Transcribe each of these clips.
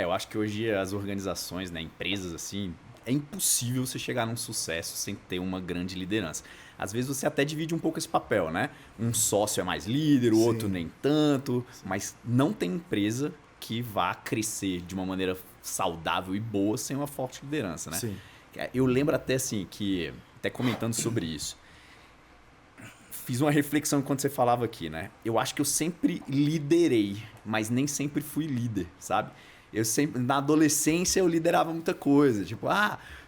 Eu acho que hoje as organizações, né, empresas assim, é impossível você chegar num sucesso sem ter uma grande liderança. Às vezes você até divide um pouco esse papel, né? Um sócio é mais líder, o outro Sim, nem tanto, sim, mas não tem empresa que vá crescer de uma maneira saudável e boa sem uma forte liderança, né? sim. Eu lembro até assim que, até comentando sobre isso, fiz uma reflexão enquanto você falava aqui, né? Eu acho que eu sempre liderei, mas nem sempre fui líder, sabe? Eu sempre, na adolescência, eu liderava muita coisa. Tipo,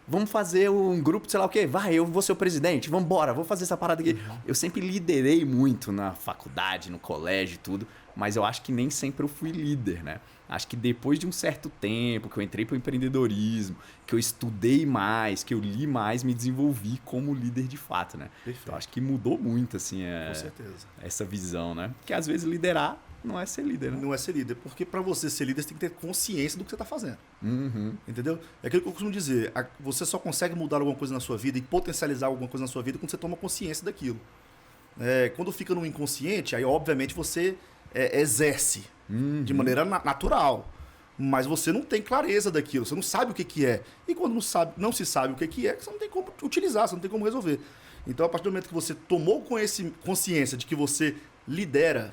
vamos fazer um grupo de sei lá o quê. Vai, eu vou ser o presidente. Vamos embora, vou fazer essa parada aqui. Eu sempre liderei muito na faculdade, no colégio e tudo. Mas eu acho que nem sempre eu fui líder, né? Acho que depois de um certo tempo que eu entrei para o empreendedorismo, que eu estudei mais, que eu li mais, me desenvolvi como líder de fato, né? Então Perfeito. acho que mudou muito assim Com certeza. essa visão, né? Porque às vezes liderar não é ser líder, né? Não é ser líder, porque para você ser líder, você tem que ter consciência do que você está fazendo. Uhum. Entendeu? É aquilo que eu costumo dizer. Você só consegue mudar alguma coisa na sua vida e potencializar alguma coisa na sua vida quando você toma consciência daquilo. Quando fica no inconsciente, aí obviamente você exerce de maneira natural. Mas você não tem clareza daquilo, você não sabe o que, que é. E quando não se sabe o que, que é, você não tem como utilizar, você não tem como resolver. Então, a partir do momento que você tomou consciência de que você lidera,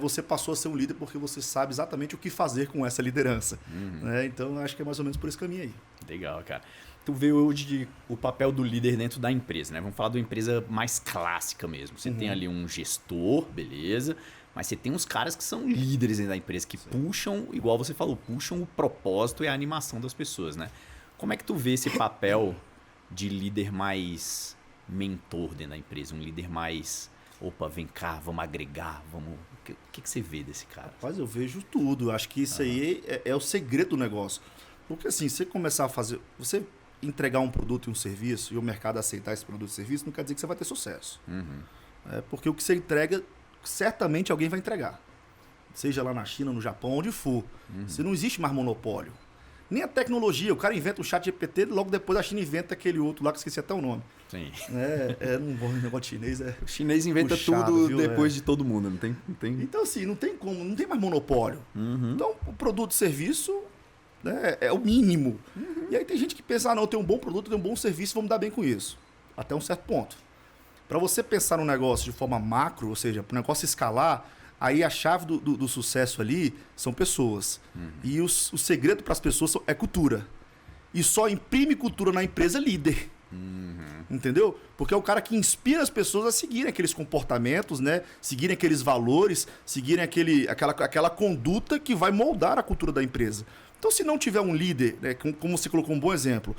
você passou a ser um líder porque você sabe exatamente o que fazer com essa liderança. Então, eu acho que é mais ou menos por esse caminho aí. Legal, cara. Tu vê hoje o papel do líder dentro da empresa, né? Vamos falar de uma empresa mais clássica mesmo. Você tem ali um gestor, beleza, mas você tem uns caras que são líderes dentro da empresa, que puxam, igual você falou, puxam o propósito e a animação das pessoas, né? Como é que tu vê esse papel de líder mais mentor dentro da empresa? Um líder mais, opa, vem cá, vamos agregar, vamos... O que você vê desse cara? Rapaz, eu vejo tudo. Eu acho que isso aí é o segredo do negócio. Porque assim, você começar a fazer... Você entregar um produto e um serviço e o mercado aceitar esse produto e serviço, não quer dizer que você vai ter sucesso. Porque o que você entrega, certamente alguém vai entregar. Seja lá na China, no Japão, onde for. Você não existe mais monopólio. Nem a tecnologia. O cara inventa o chat GPT, logo depois a China inventa aquele outro lá, que esqueci até o nome. Sim. Não vou negócio chinês. O chinês inventa puxado, tudo viu? depois de todo mundo, não tem... Então, assim, não tem como, não tem mais monopólio. Então, o produto e serviço, né, é o mínimo. E aí tem gente que pensa, não, eu tenho um bom produto, eu tenho um bom serviço, vamos dar bem com isso. Até um certo ponto. Para você pensar no negócio de forma macro, ou seja, para o negócio escalar, aí a chave do sucesso ali são pessoas. E o segredo para as pessoas é cultura. E só imprime cultura na empresa líder. Entendeu? Porque é o cara que inspira as pessoas a seguirem aqueles comportamentos, né? Seguirem aqueles valores, seguirem aquela conduta que vai moldar a cultura da empresa. Então, se não tiver um líder, né, como você colocou um bom exemplo,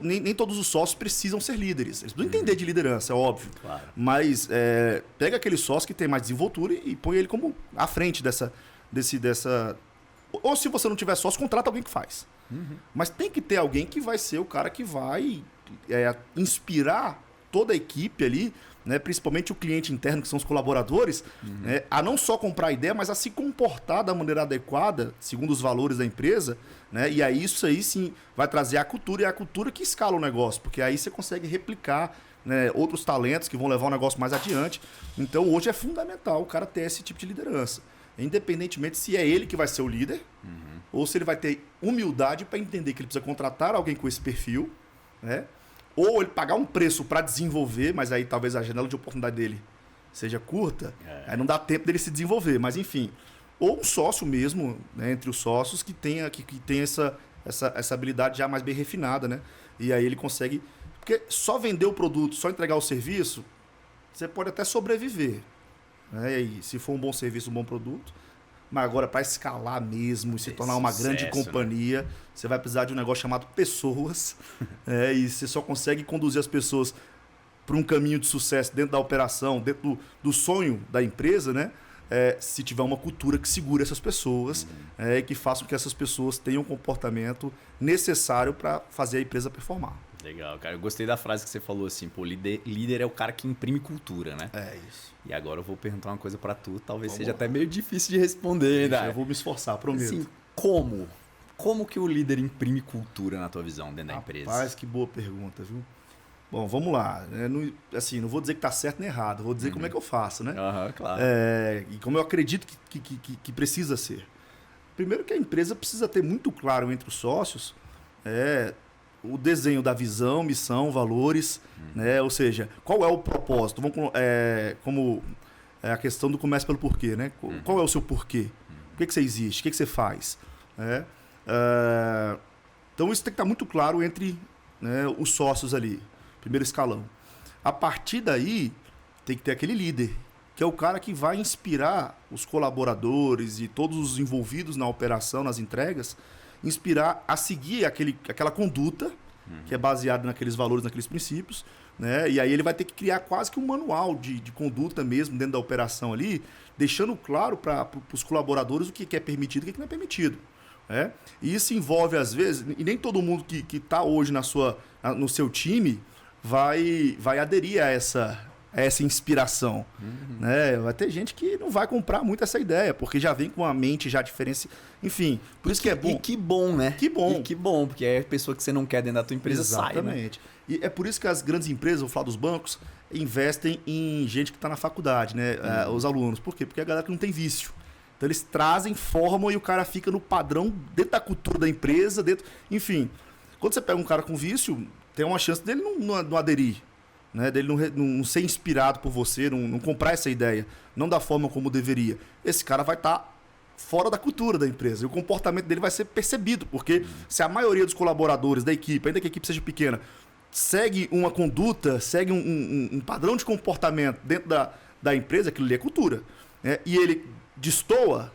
nem todos os sócios precisam ser líderes. Eles precisam entender de liderança, é óbvio. Claro. Mas pega aquele sócio que tem mais desenvoltura e põe ele como à frente dessa... Ou se você não tiver sócio, contrata alguém que faz. Mas tem que ter alguém que vai ser o cara que vai inspirar toda a equipe ali, né, principalmente o cliente interno, que são os colaboradores, né, a não só comprar a ideia, mas a se comportar da maneira adequada, segundo os valores da empresa, né, e aí isso aí sim vai trazer a cultura, e a cultura que escala o negócio, porque aí você consegue replicar, né, outros talentos que vão levar o negócio mais adiante. Então hoje é fundamental o cara ter esse tipo de liderança, independentemente se é ele que vai ser o líder, ou se ele vai ter humildade para entender que ele precisa contratar alguém com esse perfil, né? Ou ele pagar um preço para desenvolver, mas aí talvez a janela de oportunidade dele seja curta, aí não dá tempo dele se desenvolver, mas enfim. Ou um sócio mesmo, né, entre os sócios, que tenha essa habilidade já mais bem refinada, né? E aí ele consegue... Porque só vender o produto, só entregar o serviço, você pode até sobreviver, né? E se for um bom serviço, um bom produto... Mas agora, para escalar mesmo, se tornar uma grande companhia, né? Você vai precisar de um negócio chamado pessoas. E você só consegue conduzir as pessoas para um caminho de sucesso dentro da operação, dentro do sonho da empresa, né? Se tiver uma cultura que segure essas pessoas, e que faça com que essas pessoas tenham o comportamento necessário para fazer a empresa performar. Legal, cara. Eu gostei da frase que você falou assim, pô, líder é o cara que imprime cultura, né? É isso. E agora eu vou perguntar uma coisa pra tu, talvez seja até meio difícil de responder, né? Eu vou me esforçar, prometo. Assim, como? Como que o líder imprime cultura na tua visão dentro da empresa? Rapaz, que boa pergunta, viu? Bom, vamos lá. Não vou dizer que tá certo nem errado, vou dizer como é que eu faço, né? Claro. E como eu acredito que precisa ser. Primeiro que a empresa precisa ter muito claro entre os sócios o desenho da visão, missão, valores, né? Ou seja, qual é o propósito? Como a questão do começo pelo porquê, né? Qual é o seu porquê? Por que você existe? O que você faz? Então isso tem que estar muito claro entre, né, os sócios ali, primeiro escalão. A partir daí, tem que ter aquele líder, que é o cara que vai inspirar os colaboradores e todos os envolvidos na operação, nas entregas, inspirar a seguir aquela conduta, que é baseada naqueles valores, naqueles princípios, né? E aí ele vai ter que criar quase que um manual de conduta mesmo dentro da operação ali, deixando claro para os colaboradores o que é permitido e o que não é permitido. E isso envolve, às vezes, e nem todo mundo que está hoje no seu time vai aderir a essa inspiração. Né? Vai ter gente que não vai comprar muito essa ideia, porque já vem com a mente já diferenciada. Enfim, por isso que é bom. E que bom, né? Que bom. E que bom, porque é a pessoa que você não quer dentro da tua empresa Exatamente. sai, né? E é por isso que as grandes empresas, vou falar dos bancos, investem em gente que está na faculdade, né? Os alunos. Por quê? Porque é a galera que não tem vício. Então eles trazem, formam e o cara fica no padrão dentro da cultura da empresa, enfim. Quando você pega um cara com vício, tem uma chance dele não aderir, né? Dele não ser inspirado por você, não comprar essa ideia, não da forma como deveria. Esse cara vai estar fora da cultura da empresa e o comportamento dele vai ser percebido, porque se a maioria dos colaboradores da equipe, ainda que a equipe seja pequena, segue uma conduta, segue um padrão de comportamento dentro da empresa, aquilo ali é cultura, né? E ele destoa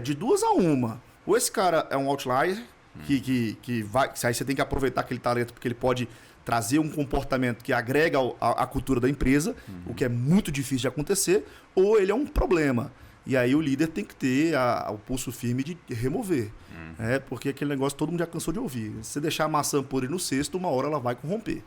de 2 a 1. Ou esse cara é um outlier, que vai. Aí você tem que aproveitar aquele talento, porque ele pode trazer um comportamento que agrega a cultura da empresa, o que é muito difícil de acontecer, ou ele é um problema. E aí o líder tem que ter o pulso firme de remover. Porque aquele negócio todo mundo já cansou de ouvir. Se você deixar a maçã podre no cesto, uma hora ela vai corromper.